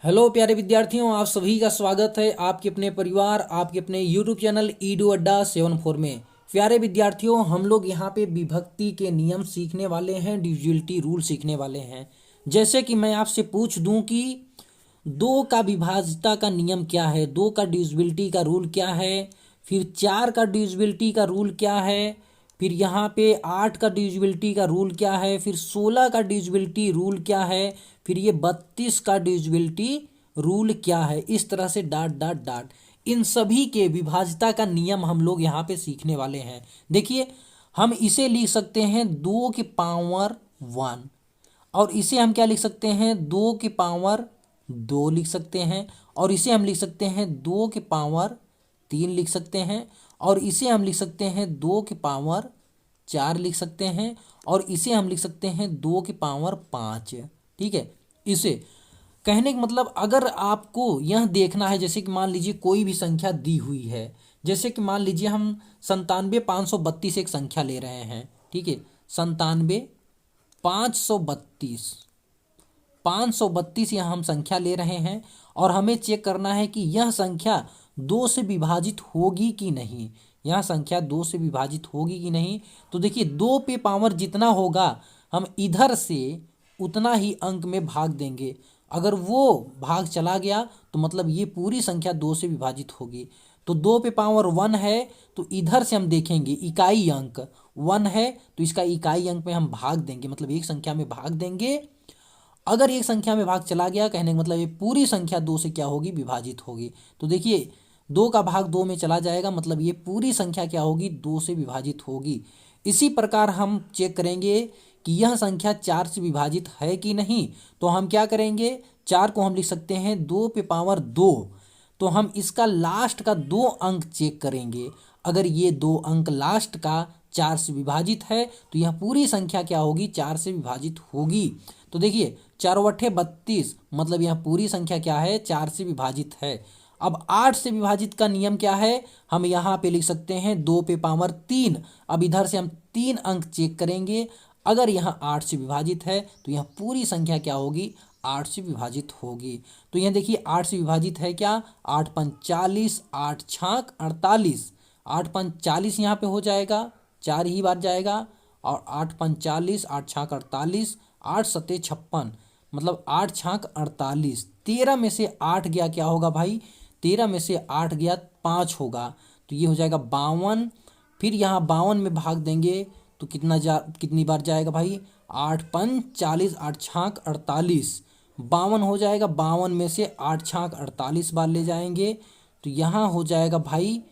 Hello प्यारे विद्यार्थियों, आप सभी का स्वागत है आपके अपने परिवार आपके अपने यूट्यूब चैनल ईडू अड्डा 74 में। प्यारे विद्यार्थियों, हम लोग यहाँ पे विभक्ति के नियम सीखने वाले हैं, डिविजिबिलिटी रूल सीखने वाले हैं। जैसे कि मैं आपसे पूछ दूं कि दो का विभाज्यता का नियम क्या है, दो का डिविजिबिलिटी का रूल क्या है, फिर चार का डिविजिबिलिटी का रूल क्या है, फिर यहाँ पे आठ का डिविजिबिलिटी का रूल क्या है, फिर 16 का डिविजिबिलिटी रूल क्या है, फिर ये 32 का डिविजिबिलिटी रूल क्या है। इस तरह से डॉट डॉट डॉट इन सभी के विभाज्यता का नियम हम लोग यहाँ पे सीखने वाले हैं। देखिए, हम इसे लिख सकते हैं 2 की पावर 1, और इसे हम क्या लिख सकते हैं 2 की पावर 2 लिख सकते हैं, और इसे हम लिख सकते हैं 2 की पावर 3 लिख सकते हैं, और इसे हम लिख सकते हैं 2 की पावर 4 लिख सकते हैं, और इसे हम लिख सकते हैं 2 की पावर 5। ठीक है। इसे कहने का मतलब, अगर आपको यह देखना है, जैसे कि मान लीजिए कोई भी संख्या दी हुई है, जैसे कि मान लीजिए हम 97,532 एक संख्या ले रहे हैं। ठीक है, 97,532 532 यहाँ हम संख्या ले रहे हैं, और हमें चेक करना है कि यह संख्या 2 से विभाजित होगी कि नहीं। यह संख्या 2 से विभाजित होगी कि नहीं। तो देखिए, 2 पे पावर जितना होगा हम इधर से उतना ही अंक में भाग देंगे। अगर वो भाग चला गया तो मतलब ये पूरी संख्या 2 से विभाजित होगी। तो 2 पे पावर 1 है, तो इधर से हम देखेंगे इकाई अंक 1 है, तो इसका इकाई अंक में हम भाग देंगे, मतलब एक संख्या में भाग देंगे। अगर एक संख्या में भाग चला गया, कहने का मतलब ये पूरी संख्या 2 से क्या होगी, विभाजित होगी। तो देखिए, 2 का भाग 2 में चला जाएगा, मतलब ये पूरी संख्या क्या होगी, 2 से विभाजित होगी। इसी प्रकार हम चेक करेंगे कि यह संख्या 4 से विभाजित है कि नहीं। तो हम क्या करेंगे, 4 को हम लिख सकते हैं 2 पे पावर 2। तो हम इसका लास्ट का 2 अंक चेक करेंगे। अगर ये 2 अंक लास्ट का 4 से विभाजित है, तो यह पूरी संख्या क्या होगी, 4 से विभाजित होगी। तो देखिए, 4 बट्ठे 32, मतलब यह पूरी संख्या क्या है, 4 से विभाजित है। अब 8 से विभाजित का नियम क्या है, हम यहाँ पे लिख सकते हैं 2 पे पावर 3। अब इधर से हम 3 अंक चेक करेंगे। अगर यहाँ 8 से विभाजित है, तो यह पूरी संख्या क्या होगी, 8 से विभाजित होगी। तो यह देखिए, 8 से विभाजित है क्या, 8 × 5 = 40, 8 × 6 = 48, 8 × 5 = 40 यहाँ पे हो जाएगा, 4 ही बार जाएगा, और 8 × 5 = 40, 8 × 6 = 48, 8 × 7 = 56, मतलब 8 × 6 = 48। 13 में से 8 गया, क्या होगा भाई, 13 में से 8 गया 5 होगा, तो ये हो जाएगा 52। फिर यहाँ 52 में भाग देंगे तो कितनी बार जाएगा भाई, 8 × 5 = 40, 8 × 6 = 48, 52 हो जाएगा। 52 में से 8 × 6 = 48 बार ले जाएंगे, तो यहाँ हो जाएगा भाई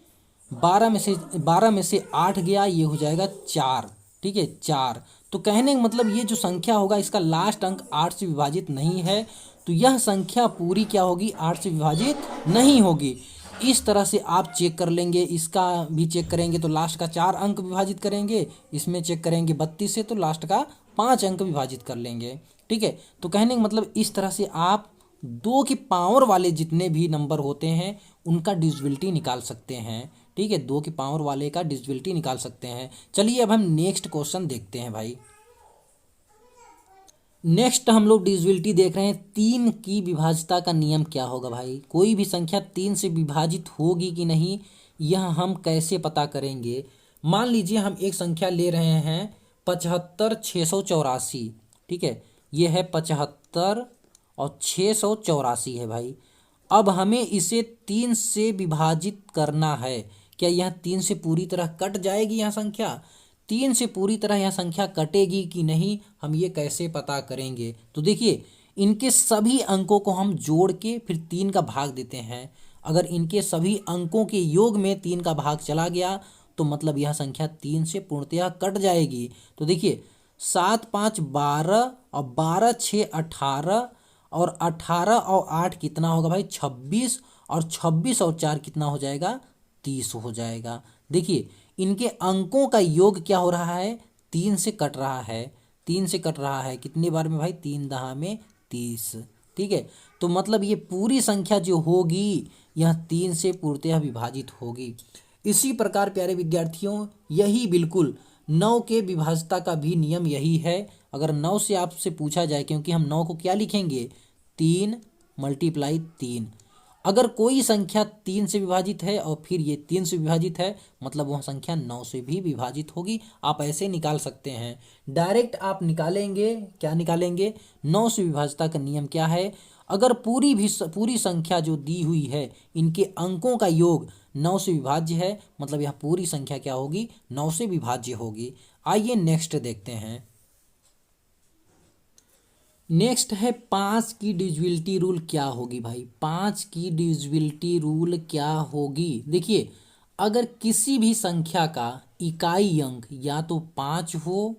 12 में से 8 गया, ये हो जाएगा 4। ठीक है, 4। तो कहने का मतलब, ये जो संख्या होगा इसका लास्ट अंक 8 से विभाजित नहीं है, तो यह संख्या पूरी क्या होगी, 8 से विभाजित नहीं होगी। इस तरह से आप चेक कर लेंगे, इसका भी चेक करेंगे तो लास्ट का 4 अंक विभाजित करेंगे, इसमें चेक करेंगे 32 से तो लास्ट का 5 अंक विभाजित कर लेंगे। ठीक है। तो कहने का मतलब, इस तरह से आप 2 की पावर वाले जितने भी नंबर होते हैं उनका डिविजिबिलिटी निकाल सकते हैं। ठीक है, 2 की पावर वाले का डिविजिबिलिटी निकाल सकते हैं। चलिए अब हम नेक्स्ट क्वेश्चन देखते हैं भाई। नेक्स्ट हम लोग डिविजिबिलिटी देख रहे हैं, 3 की विभाज्यता का नियम क्या होगा भाई। कोई भी संख्या 3 से विभाजित होगी कि नहीं, यह हम कैसे पता करेंगे। मान लीजिए हम एक संख्या ले रहे हैं 75,684। ठीक है, ये है 75 और 684 है भाई। अब हमें इसे 3 से विभाजित करना है। क्या यह 3 से पूरी तरह कट जाएगी यह संख्या, 3 से पूरी तरह यह संख्या कटेगी कि नहीं, हम ये कैसे पता करेंगे। तो देखिए, इनके सभी अंकों को हम जोड़ के फिर 3 का भाग देते हैं। अगर इनके सभी अंकों के योग में 3 का भाग चला गया, तो मतलब यह संख्या 3 से पूर्णतः कट जाएगी। तो देखिए, 7 × 5 = 12, और 12 × 6 = 18, और 18 और 8 कितना होगा भाई, 26, और 26 और 4 कितना हो जाएगा, 30 हो जाएगा। देखिए, इनके अंकों का योग क्या हो रहा है, 3 से कट रहा है। 3 से कट रहा है कितनी बार में भाई, 3 दहा में 30। ठीक है, तो मतलब ये पूरी संख्या जो होगी यह 3 से पूर्णतः विभाजित होगी। इसी प्रकार प्यारे विद्यार्थियों, यही बिल्कुल 9 के विभाज्यता का भी नियम यही है। अगर 9 से आपसे पूछा जाए, क्योंकि हम 9 को क्या लिखेंगे, 3 मल्टीप्लाई 3। अगर कोई संख्या 3 से विभाजित है और फिर ये 3 से विभाजित है, मतलब वह संख्या 9 से भी विभाजित होगी। आप ऐसे निकाल सकते हैं। डायरेक्ट आप निकालेंगे, क्या निकालेंगे, 9 से विभाज्यता का नियम क्या है, अगर पूरी संख्या जो दी हुई है इनके अंकों का योग 9 से विभाज्य है, मतलब यह पूरी संख्या क्या होगी, 9 से विभाज्य होगी। आइए नेक्स्ट देखते हैं। नेक्स्ट है 5 की डिविजिबिलिटी रूल क्या होगी भाई। 5 की डिविजिबिलिटी रूल क्या होगी, देखिए, अगर किसी भी संख्या का इकाई अंक या तो 5 हो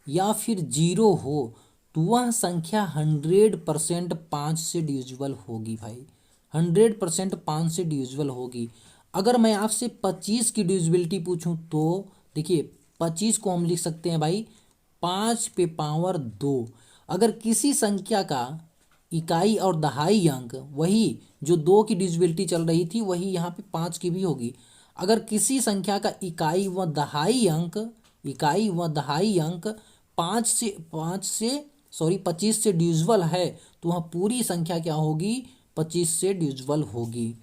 या फिर 0 हो तो वह संख्या 100% 5 से डिविजिबल होगी भाई। 100% 5 से डिविजिबल होगी। अगर मैं आपसे 25 की डिविजिबिलिटी पूछूं तो देखिए, 25 को हम लिख सकते हैं भाई 5 पे पावर 2। अगर किसी संख्या का इकाई और दहाई अंक, वही जो 2 की डिविजिबिलिटी चल रही थी वही यहाँ पे 5 की भी होगी। अगर किसी संख्या का इकाई व दहाई अंक 25 से डिविजिबल है तो वह पूरी संख्या क्या होगी, 25 से डिविजिबल होगी।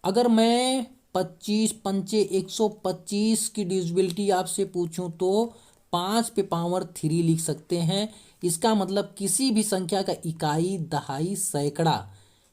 अगर मैं 25 पंचे 125 की डिविजिबिलिटी आपसे पूछूं तो 5 पे पावर 3 लिख सकते हैं। इसका मतलब किसी भी संख्या का इकाई, दहाई, सैकड़ा,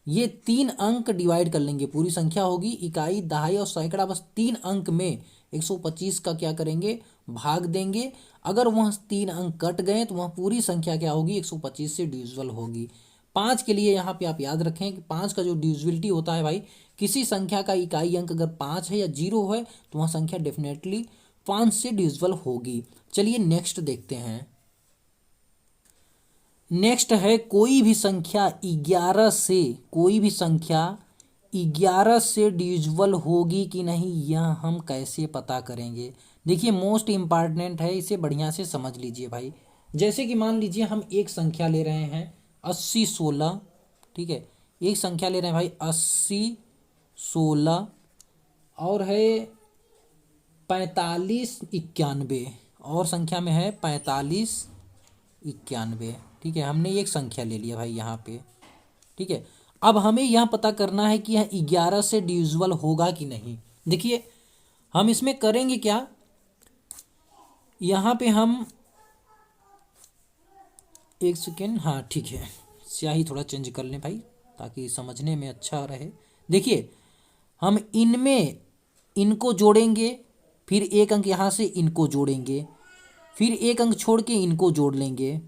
ये 3 अंक डिवाइड कर लेंगे, पूरी संख्या होगी, इकाई, दहाई और सैकड़ा, बस 3 अंक में 125 का क्या करेंगे, भाग देंगे। अगर वह 3 अंक कट गए तो वह पूरी संख्या क्या होगी, 125 से डिविजिबल होगी। 5 के लिए यहाँ पे आप याद रखें कि 5 का जो डिविजिबिलिटी होता है भाई, किसी संख्या का इकाई अंक अगर 5 है या 0 है तो वह संख्या डेफिनेटली 5 से डिविजिबल होगी। चलिए नेक्स्ट देखते हैं। नेक्स्ट है कोई भी संख्या 11 से डिविजिबल होगी कि नहीं, यह हम कैसे पता करेंगे। देखिए मोस्ट इम्पॉर्टेंट है, इसे बढ़िया से समझ लीजिए भाई। जैसे कि मान लीजिए हम एक संख्या ले रहे हैं 80 16, ठीक है, एक संख्या ले रहे हैं भाई 80 16 और है 45 91, और संख्या में है 45 91, ठीक है। हमने एक संख्या ले लिया भाई यहाँ पे, ठीक है। अब हमें यह पता करना है कि यह 11 से डिविजिबल होगा कि नहीं। देखिए हम इसमें करेंगे क्या, यहाँ पे हम एक सेकेंड, हाँ ठीक है, स्याही थोड़ा चेंज कर लें भाई ताकि समझने में अच्छा रहे। देखिए हम इनमें इनको जोड़ेंगे, फिर एक अंक यहाँ से इनको जोड़ेंगे, फिर एक अंक छोड़ के इनको जोड़ लेंगे,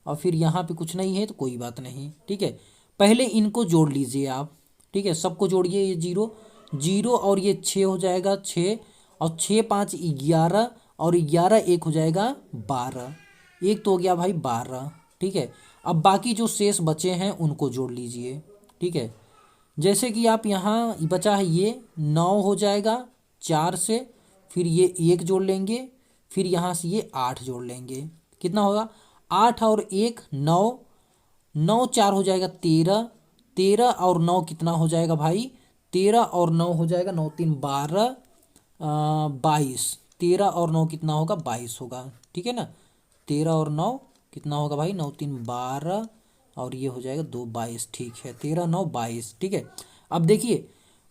और फिर यहाँ पे कुछ नहीं है तो कोई बात नहीं, ठीक है। पहले इनको जोड़ लीजिए आप, ठीक है, सबको जोड़िए। ये 0 0 और ये 6 हो जाएगा 6, और 6 5 11, और 11 1 हो जाएगा 12, एक तो हो गया भाई 12, ठीक है। अब बाकी जो शेष बचे हैं उनको जोड़ लीजिए, ठीक है। जैसे कि आप यहाँ बचा है ये 9 हो जाएगा 4 से, फिर ये 1 जोड़ लेंगे, फिर यहाँ से ये 8 जोड़ लेंगे, कितना होगा 8 और 1 9, 9 4 हो जाएगा 13, 13 और 9 कितना हो जाएगा भाई, 13 और 9 हो जाएगा 9 3 12 22, 13 और 9 कितना होगा 22 होगा, ठीक है ना। 13 और 9 कितना होगा भाई, 9 3 12 और ये हो जाएगा 2 22, ठीक है, 13 9 22, ठीक है। अब देखिए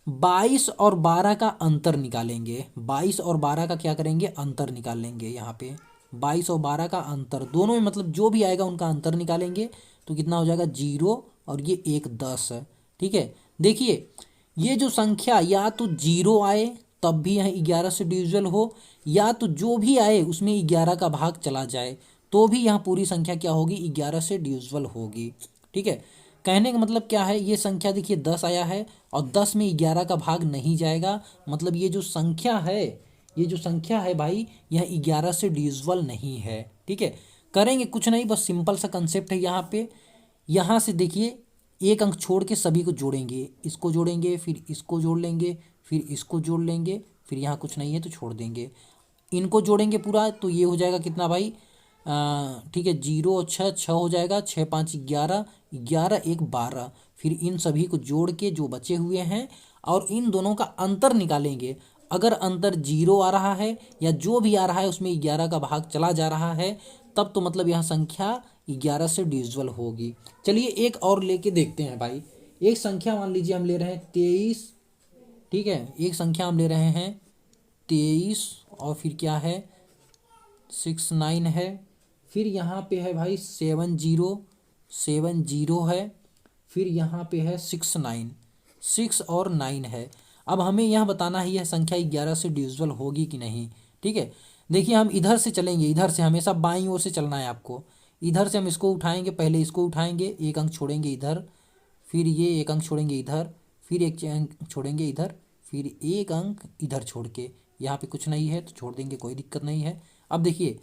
22 और 12 का अंतर निकालेंगे, 22 और 12 का क्या करेंगे, अंतर निकालेंगे। यहाँ पे 22 और 12 का अंतर, दोनों में मतलब जो भी आएगा उनका अंतर निकालेंगे तो कितना हो जाएगा 0, और ये 1 10 है, ठीक है। देखिए ये जो संख्या या तो 0 आए तब भी यहाँ 11 से डिविजिबल हो, या तो जो भी आए उसमें 11 का भाग चला जाए तो भी यहाँ पूरी संख्या क्या होगी, 11 से डिविजिबल होगी, ठीक है। कहने का मतलब क्या है, ये संख्या देखिए 10 आया है और 10 में 11 का भाग नहीं जाएगा, मतलब ये जो संख्या है भाई यह 11 से डिविजिबल नहीं है, ठीक है। करेंगे कुछ नहीं, बस सिंपल सा कंसेप्ट है यहाँ पे। यहाँ से देखिए एक अंक छोड़ के सभी को जोड़ेंगे, इसको जोड़ेंगे, फिर इसको जोड़ लेंगे, फिर इसको जोड़ लेंगे, फिर यहाँ कुछ नहीं है तो छोड़ देंगे, इनको जोड़ेंगे पूरा तो ये हो जाएगा कितना भाई, ठीक है, 0 और 6 6 हो जाएगा, 6 5 11, 11 1 12, फिर इन सभी को जोड़ के जो बचे हुए हैं और इन दोनों का अंतर निकालेंगे। अगर अंतर 0 आ रहा है या जो भी आ रहा है उसमें 11 का भाग चला जा रहा है तब तो मतलब यह संख्या 11 से डिविजिबल होगी। चलिए एक और लेके देखते हैं भाई, एक संख्या मान लीजिए हम ले रहे हैं 23, ठीक है, एक संख्या हम ले रहे हैं 23 और फिर क्या है 69 है, फिर यहाँ पे है भाई 70 है, फिर यहाँ पे है 69, 6 और 9 है। अब हमें यह बताना है यह संख्या 11 से डिविजिबल होगी कि नहीं। ठीक है, देखिए हम इधर से चलेंगे, इधर से हमेशा बाईं ओर से चलना है आपको। इधर से हम इसको उठाएंगे, पहले इसको उठाएंगे, एक अंक छोड़ेंगे इधर, फिर ये एक अंक छोड़ेंगे इधर, फिर एक अंक छोड़ेंगे इधर, फिर एक अंक इधर छोड़ के, यहाँ पे कुछ नहीं है तो छोड़ देंगे, कोई दिक्कत नहीं है। अब देखिए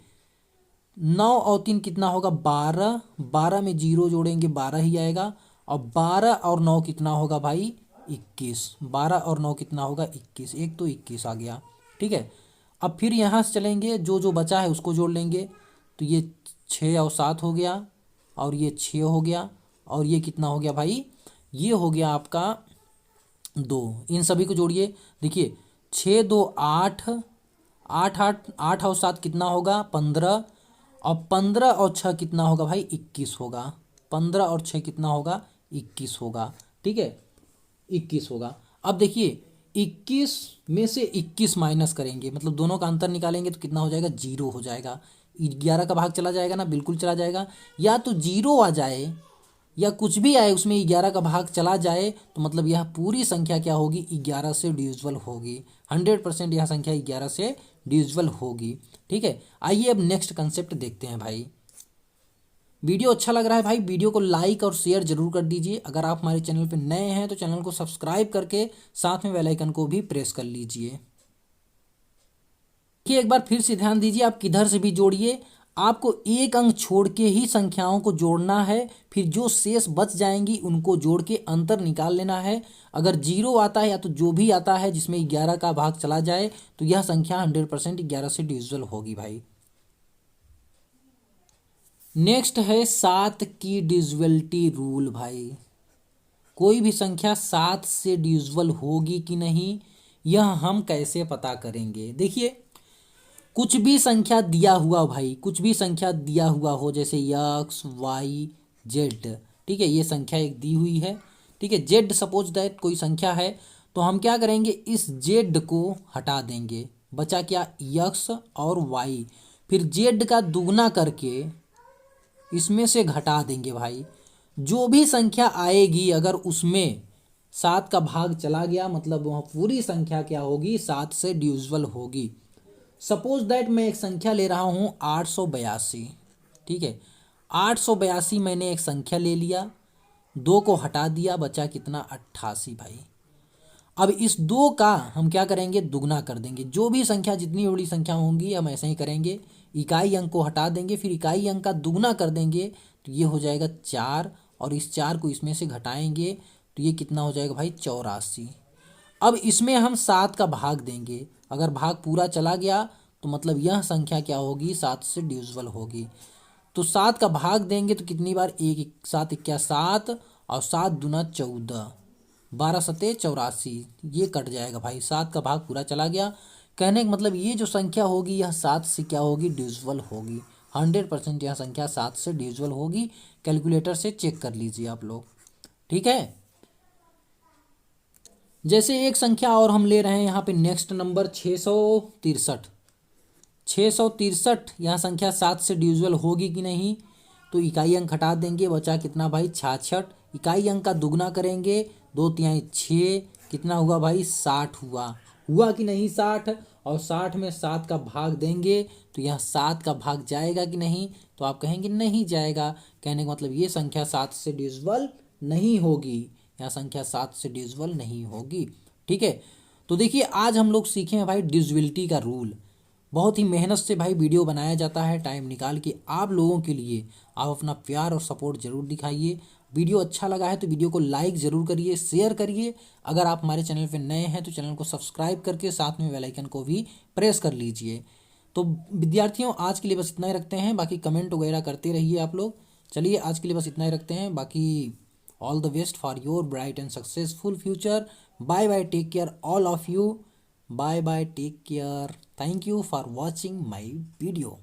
9 और 3 कितना होगा 12, 12 में जीरो जोड़ेंगे 12 ही आएगा, और 12 और 9 कितना होगा भाई 21, 12 और 9 कितना होगा 21, एक तो 21 आ गया। ठीक है, अब फिर यहाँ से चलेंगे, जो जो बचा है उसको जोड़ लेंगे, तो ये 6 और 7 हो गया, और ये 6 हो गया, और ये कितना हो गया भाई, ये हो गया आपका 2। इन सभी को जोड़िए, देखिए 6 2 8, 8 8 8 और 7 कितना होगा 15, और 15 और 6 कितना होगा भाई 21 होगा, 15 और 6 कितना होगा 21 होगा। ठीक है, 21 होगा। अब देखिए 21 में से 21 माइनस करेंगे, मतलब दोनों का अंतर निकालेंगे तो कितना हो जाएगा 0 हो जाएगा। 11 का भाग चला जाएगा ना, बिल्कुल चला जाएगा, या तो 0 आ जाए या कुछ भी आए उसमें 11 का भाग चला जाए, तो मतलब यह पूरी संख्या क्या होगी 11 से डिविजिबल होगी। 100% यह संख्या 11 से डिविजिबल होगी। ठीक है, आइए अब नेक्स्ट कंसेप्ट देखते हैं भाई। वीडियो अच्छा लग रहा है भाई, वीडियो को लाइक और शेयर जरूर कर दीजिए। अगर आप हमारे चैनल पर नए हैं तो चैनल को सब्सक्राइब करके साथ में बेल आइकन को भी प्रेस कर लीजिए। देखिए एक बार फिर से ध्यान दीजिए, आप किधर से भी जोड़िए, आपको एक अंक छोड़ के ही संख्याओं को जोड़ना है, फिर जो शेष बच जाएंगी उनको जोड़ के अंतर निकाल लेना है। अगर 0 आता है या तो जो भी आता है जिसमें 11 का भाग चला जाए, तो यह संख्या 100% 11 से डिविजिबल होगी भाई। नेक्स्ट है 7 की डिविजिबिलिटी रूल भाई। कोई भी संख्या 7 से डिविजिबल होगी कि नहीं, यह हम कैसे पता करेंगे। देखिए कुछ भी संख्या दिया हुआ भाई, कुछ भी संख्या दिया हुआ हो, जैसे एक्स वाई जेड, ठीक है, ये संख्या एक दी हुई है। ठीक है, जेड सपोज दैट कोई संख्या है, तो हम क्या करेंगे इस जेड को हटा देंगे, बचा क्या एक्स और वाई, फिर जेड का दुगना करके इसमें से घटा देंगे भाई। जो भी संख्या आएगी अगर उसमें 7 का भाग चला गया, मतलब वह पूरी संख्या क्या होगी 7 से डिविजिबल होगी। सपोज दैट मैं एक संख्या ले रहा हूँ 882। ठीक है, 882 मैंने एक संख्या ले लिया, 2 को हटा दिया, बचा कितना 88 भाई। अब इस 2 का हम क्या करेंगे दुगना कर देंगे। जो भी संख्या जितनी बड़ी संख्या होंगी हम ऐसे ही करेंगे, इकाई अंक को हटा देंगे, फिर इकाई अंक का दुगना कर देंगे, तो ये हो जाएगा 4, और इस 4 को इसमें से घटाएंगे तो ये कितना हो जाएगा भाई 84। अब इसमें हम 7 का भाग देंगे, अगर भाग पूरा चला गया तो मतलब यह संख्या क्या होगी 7 से डिविजिबल होगी। तो 7 का भाग देंगे तो कितनी बार, एक 7 क्या 7, और 7 दूना 14, 12 सते 84, ये कट जाएगा भाई, 7 का भाग पूरा चला गया। कहने का मतलब ये जो संख्या होगी यह 7 से क्या होगी डिविजिबल होगी। 100% यह संख्या 7 से डिविजिबल होगी। कैलकुलेटर से चेक कर लीजिए आप लोग। ठीक है, जैसे एक संख्या और हम ले रहे हैं यहाँ पे नेक्स्ट नंबर 663। 663 यह संख्या 7 से डिविजिबल होगी कि नहीं, तो इकाई अंक हटा देंगे, बचा कितना भाई 66, इकाई अंक का दुगना करेंगे, 2 तिहाई 6, कितना हुआ भाई 60 हुआ कि नहीं 60, और 60 में 7 का भाग देंगे तो यह 7 का भाग जाएगा कि नहीं, तो आप कहेंगे नहीं जाएगा। कहने का मतलब ये संख्या 7 से डिविजिबल नहीं होगी, यह संख्या 7 से डिविजिबल नहीं होगी। ठीक है, तो देखिए आज हम लोग सीखे हैं भाई डिविजिबिलिटी का रूल। बहुत ही मेहनत से भाई वीडियो बनाया जाता है, टाइम निकाल के आप लोगों के लिए। आप अपना प्यार और सपोर्ट जरूर दिखाइए। वीडियो अच्छा लगा है तो वीडियो को लाइक ज़रूर करिए, शेयर करिए। अगर आप हमारे चैनल पर नए हैं तो चैनल को सब्सक्राइब करके साथ में बेल आइकन को भी प्रेस कर लीजिए। तो विद्यार्थियों आज के लिए बस इतना ही रखते हैं, बाकी कमेंट वगैरह करते रहिए आप लोग। चलिए आज के लिए बस इतना ही रखते हैं, बाकी all the best for your bright and successful future. Bye bye, take care all of you. Bye bye, take care. Thank you for watching my video.